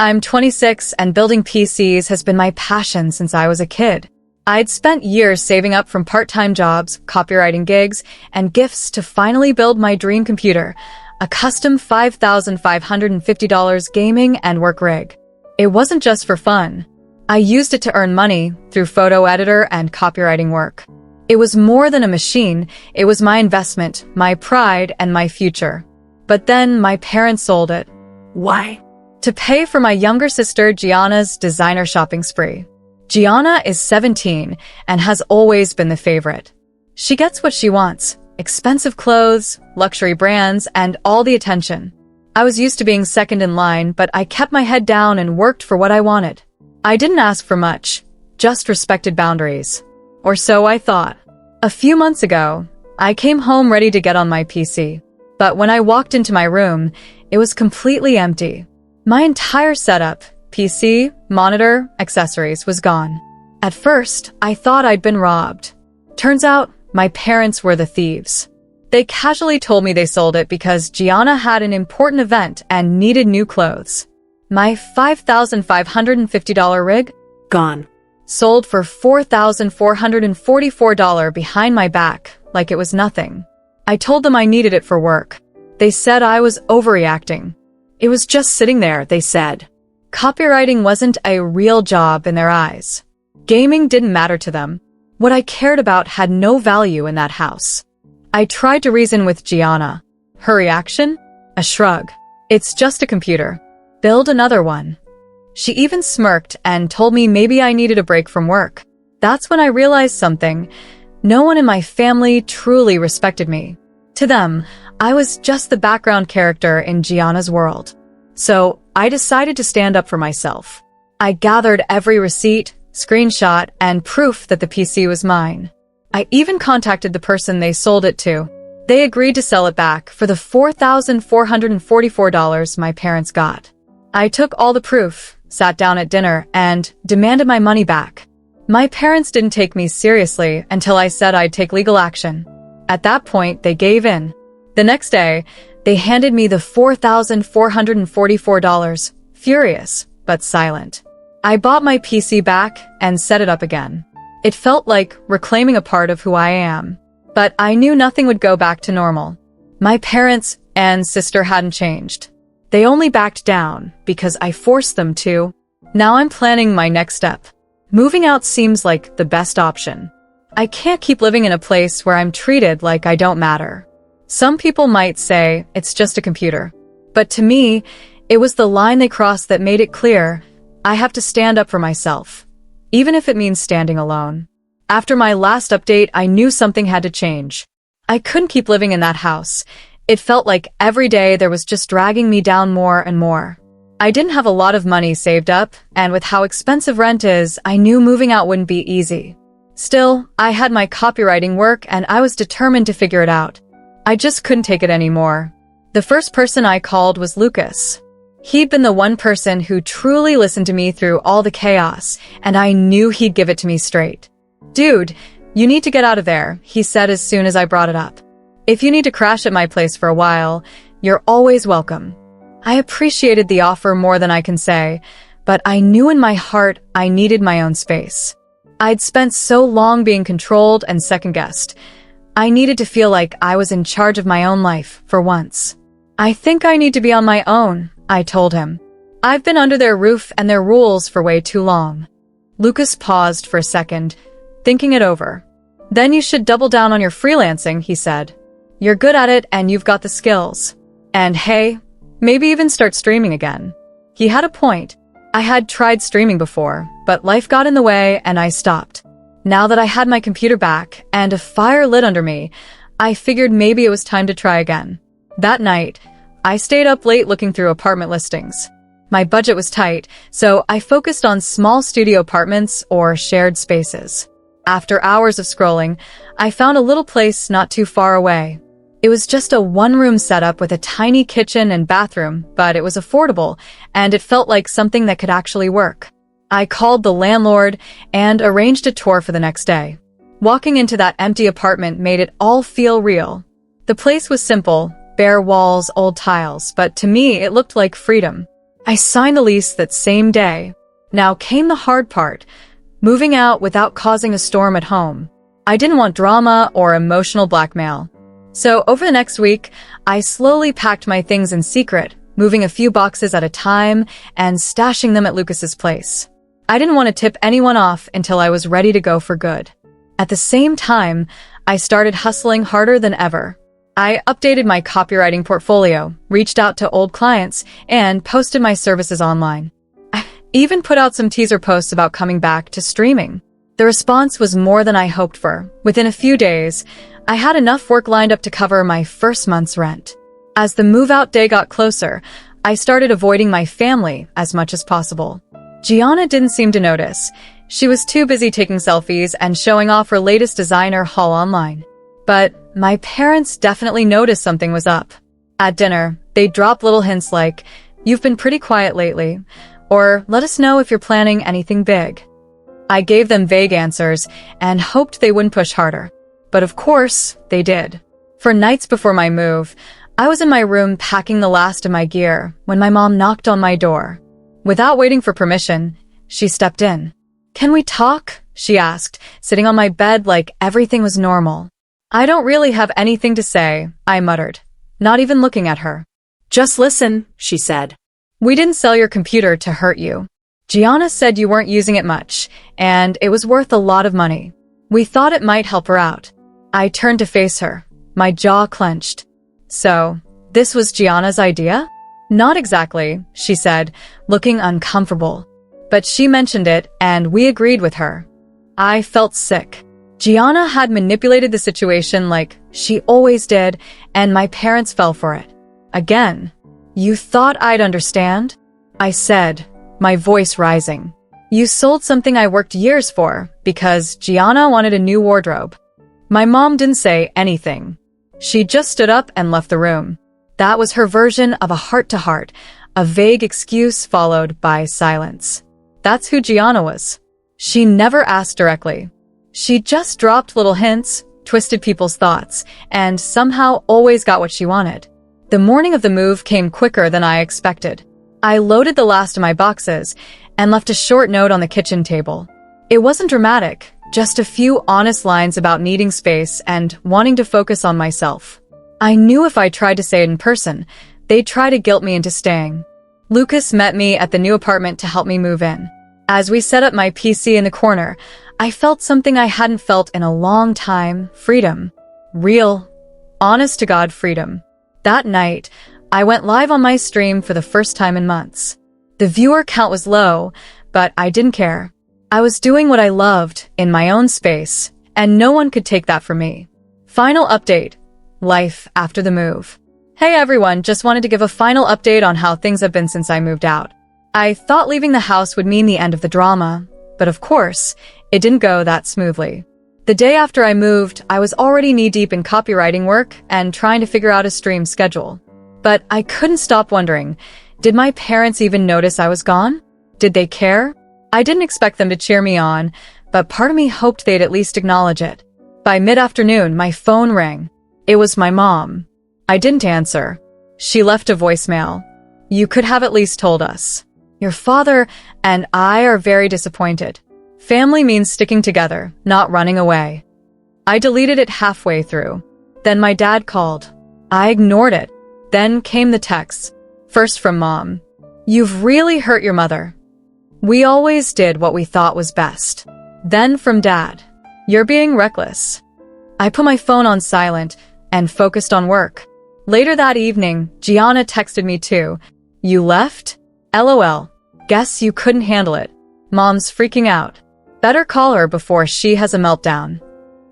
I'm 26 and building PCs has been my passion since I was a kid. I'd spent years saving up from part-time jobs, copywriting gigs, and gifts to finally build my dream computer, a custom $5,550 gaming and work rig. It wasn't just for fun. I used it to earn money through photo editor and copywriting work. It was more than a machine, it was my investment, my pride, and my future. But then my parents sold it. Why? To pay for my younger sister Gianna's designer shopping spree. Gianna is 17 and has always been the favorite. She gets what she wants: expensive clothes, luxury brands, and all the attention. I was used to being second in line, but I kept my head down and worked for what I wanted. I didn't ask for much, just respected boundaries. Or so I thought. A few months ago, I came home ready to get on my PC. But when I walked into my room, it was completely empty. My entire setup, PC, monitor, accessories, was gone. At first, I thought I'd been robbed. Turns out, my parents were the thieves. They casually told me they sold it because Gianna had an important event and needed new clothes. My $5,550 rig? Gone. Sold for $4,444 behind my back, like it was nothing. I told them I needed it for work. They said I was overreacting. It was just sitting there, they said. Copywriting wasn't a real job in their eyes. Gaming didn't matter to them. What I cared about had no value in that house. I tried to reason with Gianna. Her reaction? A shrug. It's just a computer. Build another one. She even smirked and told me maybe I needed a break from work. That's when I realized something. No one in my family truly respected me. To them, I was just the background character in Gianna's world. So, I decided to stand up for myself. I gathered every receipt, screenshot, and proof that the PC was mine. I even contacted the person they sold it to. They agreed to sell it back for the $4,444 my parents got. I took all the proof, sat down at dinner, and demanded my money back. My parents didn't take me seriously until I said I'd take legal action. At that point, they gave in. The next day, they handed me the $4,444, furious, but silent. I bought my PC back and set it up again. It felt like reclaiming a part of who I am. But I knew nothing would go back to normal. My parents and sister hadn't changed. They only backed down because I forced them to. Now I'm planning my next step. Moving out seems like the best option. I can't keep living in a place where I'm treated like I don't matter. Some people might say it's just a computer. But to me, it was the line they crossed that made it clear I have to stand up for myself, even if it means standing alone. After my last update, I knew something had to change. I couldn't keep living in that house. It felt like every day there was just dragging me down more and more. I didn't have a lot of money saved up, and with how expensive rent is, I knew moving out wouldn't be easy. Still, I had my copywriting work and I was determined to figure it out. I just couldn't take it anymore. The first person I called was Lucas. He'd been the one person who truly listened to me through all the chaos, and I knew he'd give it to me straight. "Dude, you need to get out of there," he said as soon as I brought it up. "If you need to crash at my place for a while, you're always welcome." I appreciated the offer more than I can say, but I knew in my heart I needed my own space. I'd spent so long being controlled and second-guessed. I needed to feel like I was in charge of my own life, for once. "I think I need to be on my own," I told him. "I've been under their roof and their rules for way too long." Lucas paused for a second, thinking it over. "Then you should double down on your freelancing," he said. "You're good at it and you've got the skills. And hey, maybe even start streaming again." He had a point. I had tried streaming before, but life got in the way and I stopped. Now that I had my computer back and a fire lit under me, I figured maybe it was time to try again. That night, I stayed up late looking through apartment listings. My budget was tight, so I focused on small studio apartments or shared spaces. After hours of scrolling, I found a little place not too far away. It was just a one-room setup with a tiny kitchen and bathroom, but it was affordable, and it felt like something that could actually work. I called the landlord and arranged a tour for the next day. Walking into that empty apartment made it all feel real. The place was simple, bare walls, old tiles, but to me it looked like freedom. I signed the lease that same day. Now came the hard part, moving out without causing a storm at home. I didn't want drama or emotional blackmail. So over the next week, I slowly packed my things in secret, moving a few boxes at a time and stashing them at Lucas's place. I didn't want to tip anyone off until I was ready to go for good. At the same time, I started hustling harder than ever. I updated my copywriting portfolio, reached out to old clients, and posted my services online. I even put out some teaser posts about coming back to streaming. The response was more than I hoped for. Within a few days, I had enough work lined up to cover my first month's rent. As the move-out day got closer, I started avoiding my family as much as possible. Gianna didn't seem to notice. She was too busy taking selfies and showing off her latest designer haul online. But my parents definitely noticed something was up. At dinner, they dropped little hints like, "You've been pretty quiet lately," or "Let us know if you're planning anything big." I gave them vague answers and hoped they wouldn't push harder. But of course, they did. For nights before my move, I was in my room packing the last of my gear when my mom knocked on my door. Without waiting for permission, she stepped in. "Can we talk?" she asked, sitting on my bed like everything was normal. "I don't really have anything to say," I muttered, not even looking at her. "Just listen," she said. "We didn't sell your computer to hurt you. Gianna said you weren't using it much, and it was worth a lot of money. We thought it might help her out." I turned to face her, my jaw clenched. "So, this was Gianna's idea?" "Not exactly," she said, looking uncomfortable. "But she mentioned it, and we agreed with her." I felt sick. Gianna had manipulated the situation like she always did, and my parents fell for it. Again. "You thought I'd understand?" I said, my voice rising. "You sold something I worked years for because Gianna wanted a new wardrobe." My mom didn't say anything. She just stood up and left the room. That was her version of a heart-to-heart, a vague excuse followed by silence. That's who Gianna was. She never asked directly. She just dropped little hints, twisted people's thoughts, and somehow always got what she wanted. The morning of the move came quicker than I expected. I loaded the last of my boxes and left a short note on the kitchen table. It wasn't dramatic, just a few honest lines about needing space and wanting to focus on myself. I knew if I tried to say it in person, they'd try to guilt me into staying. Lucas met me at the new apartment to help me move in. As we set up my PC in the corner, I felt something I hadn't felt in a long time: freedom. Real, honest-to-God freedom. That night, I went live on my stream for the first time in months. The viewer count was low, but I didn't care. I was doing what I loved in my own space, and no one could take that from me. Final update. Life after the move. Hey everyone, just wanted to give a final update on how things have been since I moved out. I thought leaving the house would mean the end of the drama, but of course, it didn't go that smoothly. The day after I moved, I was already knee-deep in copywriting work and trying to figure out a stream schedule. But I couldn't stop wondering, did my parents even notice I was gone? Did they care? I didn't expect them to cheer me on, but part of me hoped they'd at least acknowledge it. By mid-afternoon, my phone rang. It was my mom. I didn't answer. She left a voicemail. "You could have at least told us. Your father and I are very disappointed. Family means sticking together, not running away." I deleted it halfway through. Then my dad called. I ignored it. Then came the texts. First from Mom. "You've really hurt your mother. We always did what we thought was best." Then from Dad. "You're being reckless." I put my phone on silent and focused on work. Later that evening, Gianna texted me too. "You left? LOL. Guess you couldn't handle it. Mom's freaking out. Better call her before she has a meltdown."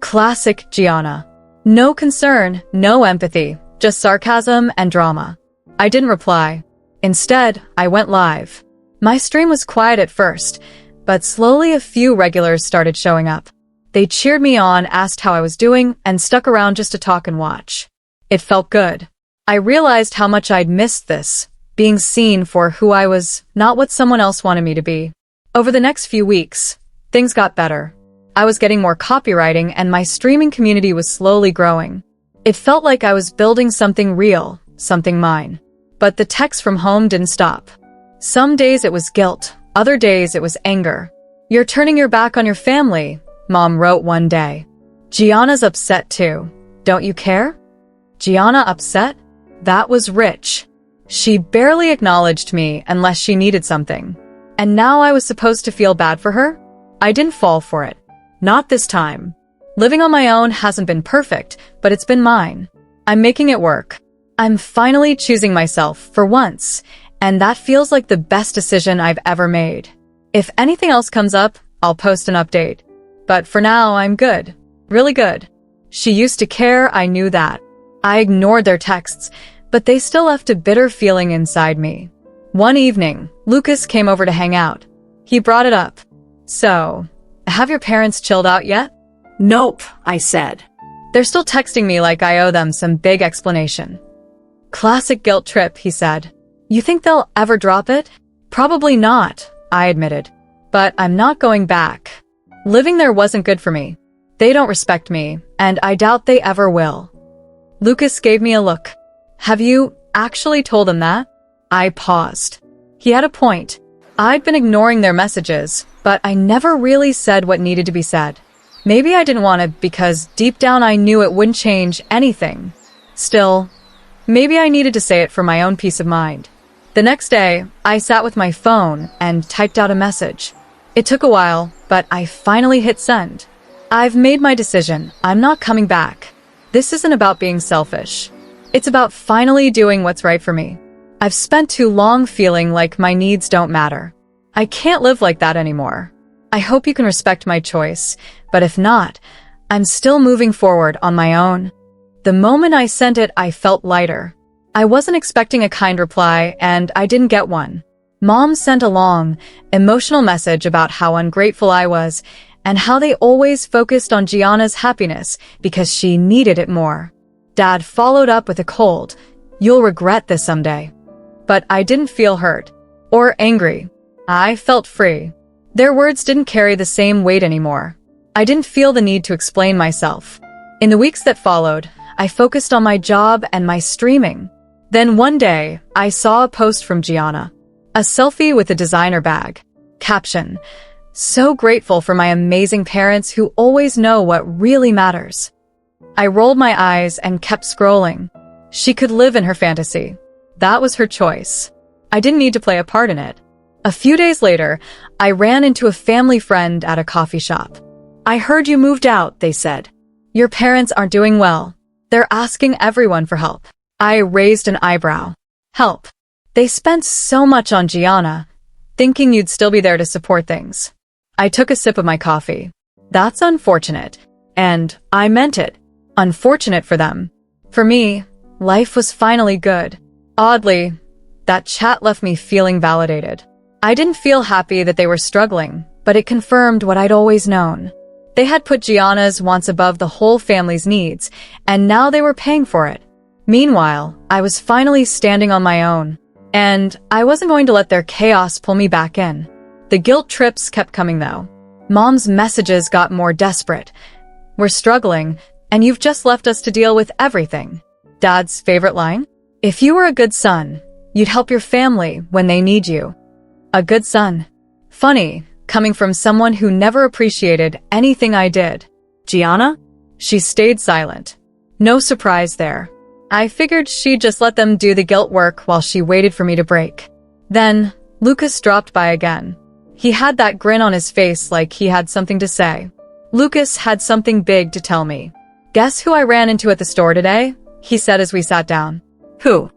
Classic Gianna. No concern, no empathy, just sarcasm and drama. I didn't reply. Instead, I went live. My stream was quiet at first, but slowly a few regulars started showing up. They cheered me on, asked how I was doing, and stuck around just to talk and watch. It felt good. I realized how much I'd missed this, being seen for who I was, not what someone else wanted me to be. Over the next few weeks, things got better. I was getting more copywriting and my streaming community was slowly growing. It felt like I was building something real, something mine. But the texts from home didn't stop. Some days it was guilt, other days it was anger. "You're turning your back on your family," Mom wrote one day. "Gianna's upset too. Don't you care?" Gianna upset? That was rich. She barely acknowledged me unless she needed something. And now I was supposed to feel bad for her? I didn't fall for it. Not this time. Living on my own hasn't been perfect, but it's been mine. I'm making it work. I'm finally choosing myself for once, and that feels like the best decision I've ever made. If anything else comes up, I'll post an update. But for now, I'm good. Really good. She used to care, I knew that. I ignored their texts, but they still left a bitter feeling inside me. One evening, Lucas came over to hang out. He brought it up. "So, have your parents chilled out yet?" "Nope," I said. "They're still texting me like I owe them some big explanation." "Classic guilt trip," he said. "You think they'll ever drop it?" "Probably not," I admitted. "But I'm not going back. Living there wasn't good for me. They don't respect me, and I doubt they ever will." Lucas gave me a look. "Have you actually told them that?" I paused. He had a point. I'd been ignoring their messages, but I never really said what needed to be said. Maybe I didn't want to because deep down I knew it wouldn't change anything. Still, maybe I needed to say it for my own peace of mind. The next day, I sat with my phone and typed out a message. It took a while, but I finally hit send. "I've made my decision. I'm not coming back. This isn't about being selfish. It's about finally doing what's right for me. I've spent too long feeling like my needs don't matter. I can't live like that anymore. I hope you can respect my choice, but if not, I'm still moving forward on my own." The moment I sent it, I felt lighter. I wasn't expecting a kind reply, and I didn't get one. Mom sent a long, emotional message about how ungrateful I was and how they always focused on Gianna's happiness because she needed it more. Dad followed up with a cold, "You'll regret this someday." But I didn't feel hurt or angry. I felt free. Their words didn't carry the same weight anymore. I didn't feel the need to explain myself. In the weeks that followed, I focused on my job and my streaming. Then one day, I saw a post from Gianna. A selfie with a designer bag. Caption, "So grateful for my amazing parents who always know what really matters." I rolled my eyes and kept scrolling. She could live in her fantasy. That was her choice. I didn't need to play a part in it. A few days later, I ran into a family friend at a coffee shop. "I heard you moved out," they said. "Your parents aren't doing well. They're asking everyone for help." I raised an eyebrow. "Help? They spent so much on Gianna, thinking you'd still be there to support things." I took a sip of my coffee. "That's unfortunate. And I meant it. Unfortunate for them. For me, life was finally good." Oddly, that chat left me feeling validated. I didn't feel happy that they were struggling, but it confirmed what I'd always known. They had put Gianna's wants above the whole family's needs, and now they were paying for it. Meanwhile, I was finally standing on my own, and I wasn't going to let their chaos pull me back in. The guilt trips kept coming though. Mom's messages got more desperate. "We're struggling, and you've just left us to deal with everything." Dad's favorite line? "If you were a good son, you'd help your family when they need you." A good son. Funny, coming from someone who never appreciated anything I did. Gianna? She stayed silent. No surprise there. I figured she'd just let them do the guilt work while she waited for me to break. Then, Lucas dropped by again. He had that grin on his face like he had something to say. Lucas had something big to tell me. "Guess who I ran into at the store today?" he said as we sat down. "Who?"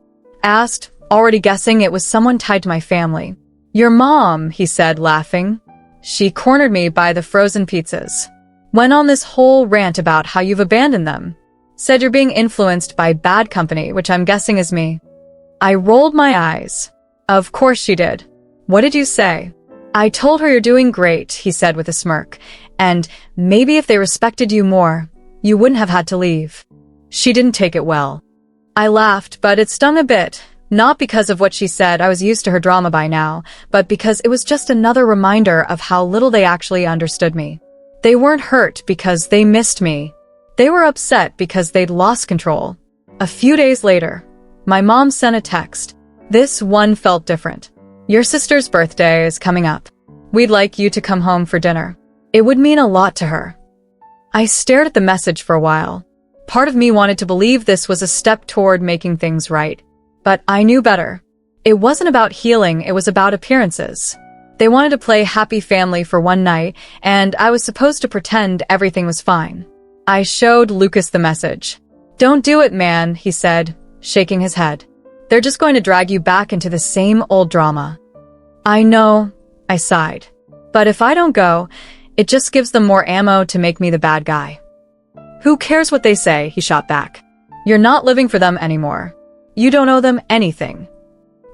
asked, already guessing it was someone tied to my family. "Your mom," he said, laughing. "She cornered me by the frozen pizzas. Went on this whole rant about how you've abandoned them. Said you're being influenced by bad company, which I'm guessing is me." I rolled my eyes. "Of course she did. What did you say?" "I told her you're doing great," he said with a smirk, "and maybe if they respected you more, you wouldn't have had to leave." She didn't take it well. I laughed, but it stung a bit. Not because of what she said, I was used to her drama by now, but because it was just another reminder of how little they actually understood me. They weren't hurt because they missed me. They were upset because they'd lost control. A few days later, my mom sent a text. This one felt different. Your sister's birthday is coming up. We'd like you to come home for dinner. It would mean a lot to her. I stared at the message for a while. Part of me wanted to believe this was a step toward making things right. But I knew better. It wasn't about healing, it was about appearances. They wanted to play happy family for one night, and I was supposed to pretend everything was fine. I showed Lucas the message. "Don't do it, man," he said, shaking his head. "They're just going to drag you back into the same old drama." "I know," I sighed. "But if I don't go, it just gives them more ammo to make me the bad guy." "Who cares what they say?" he shot back. "You're not living for them anymore. You don't owe them anything."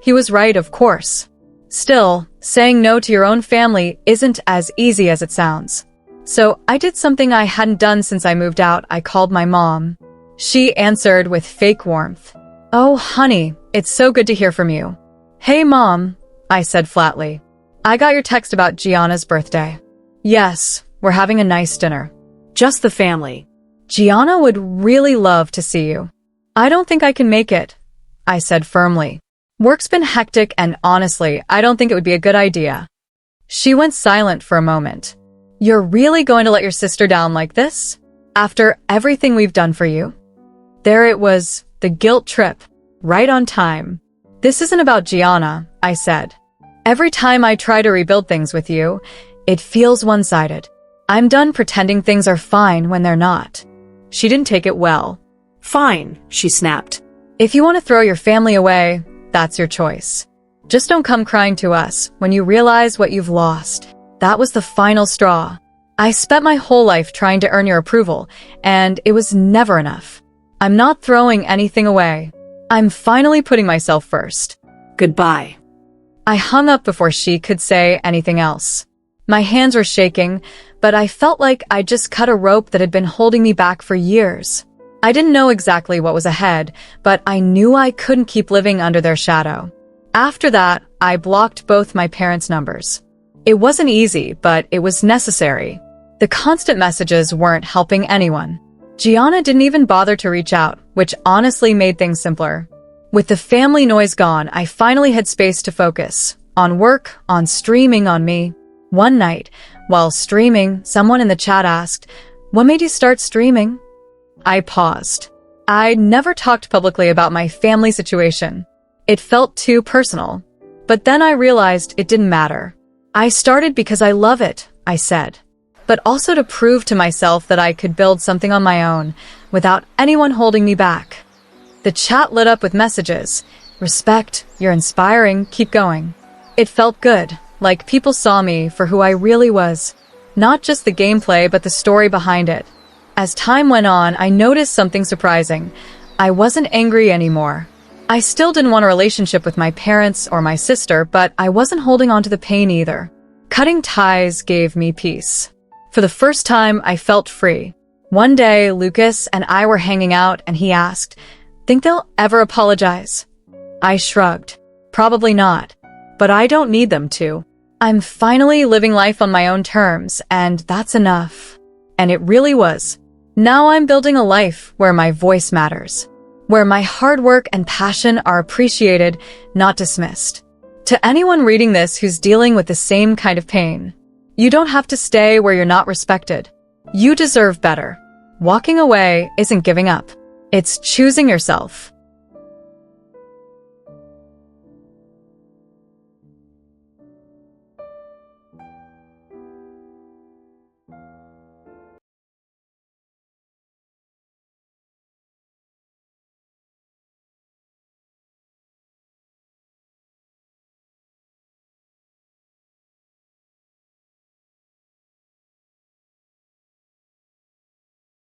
He was right, of course. Still, saying no to your own family isn't as easy as it sounds. So I did something I hadn't done since I moved out. I called my mom. She answered with fake warmth. "Oh, honey, it's so good to hear from you." "Hey, Mom," I said flatly. "I got your text about Gianna's birthday." "Yes, we're having a nice dinner." Just the family. "Gianna would really love to see you." "I don't think I can make it," I said firmly. "Work's been hectic and honestly, I don't think it would be a good idea." She went silent for a moment. "You're really going to let your sister down like this? After everything we've done for you?" There it was, the guilt trip, right on time. "This isn't about Gianna," I said. "Every time I try to rebuild things with you, it feels one-sided. I'm done pretending things are fine when they're not." She didn't take it well. "Fine," she snapped. "If you want to throw your family away, that's your choice. Just don't come crying to us when you realize what you've lost." That was the final straw. I spent my whole life trying to earn your approval, and it was never enough. I'm not throwing anything away. I'm finally putting myself first. Goodbye. I hung up before she could say anything else. My hands were shaking, but I felt like I'd just cut a rope that had been holding me back for years. I didn't know exactly what was ahead, but I knew I couldn't keep living under their shadow. After that, I blocked both my parents' numbers. It wasn't easy, but it was necessary. The constant messages weren't helping anyone. Gianna didn't even bother to reach out, which honestly made things simpler. With the family noise gone, I finally had space to focus. On work, on streaming, on me. One night, while streaming, someone in the chat asked, "What made you start streaming?" I paused. I'd never talked publicly about my family situation. It felt too personal. But then I realized it didn't matter. "I started because I love it," I said. But also to prove to myself that I could build something on my own, without anyone holding me back. The chat lit up with messages. "Respect, you're inspiring, keep going." It felt good, like people saw me for who I really was. Not just the gameplay, but the story behind it. As time went on, I noticed something surprising. I wasn't angry anymore. I still didn't want a relationship with my parents or my sister, but I wasn't holding on to the pain either. Cutting ties gave me peace. For the first time, I felt free. One day, Lucas and I were hanging out, and he asked, "Think they'll ever apologize?" I shrugged. Probably not. But I don't need them to. I'm finally living life on my own terms, and that's enough. And it really was. Now I'm building a life where my voice matters. Where my hard work and passion are appreciated, not dismissed. To anyone reading this who's dealing with the same kind of pain, you don't have to stay where you're not respected. You deserve better. Walking away isn't giving up. It's choosing yourself.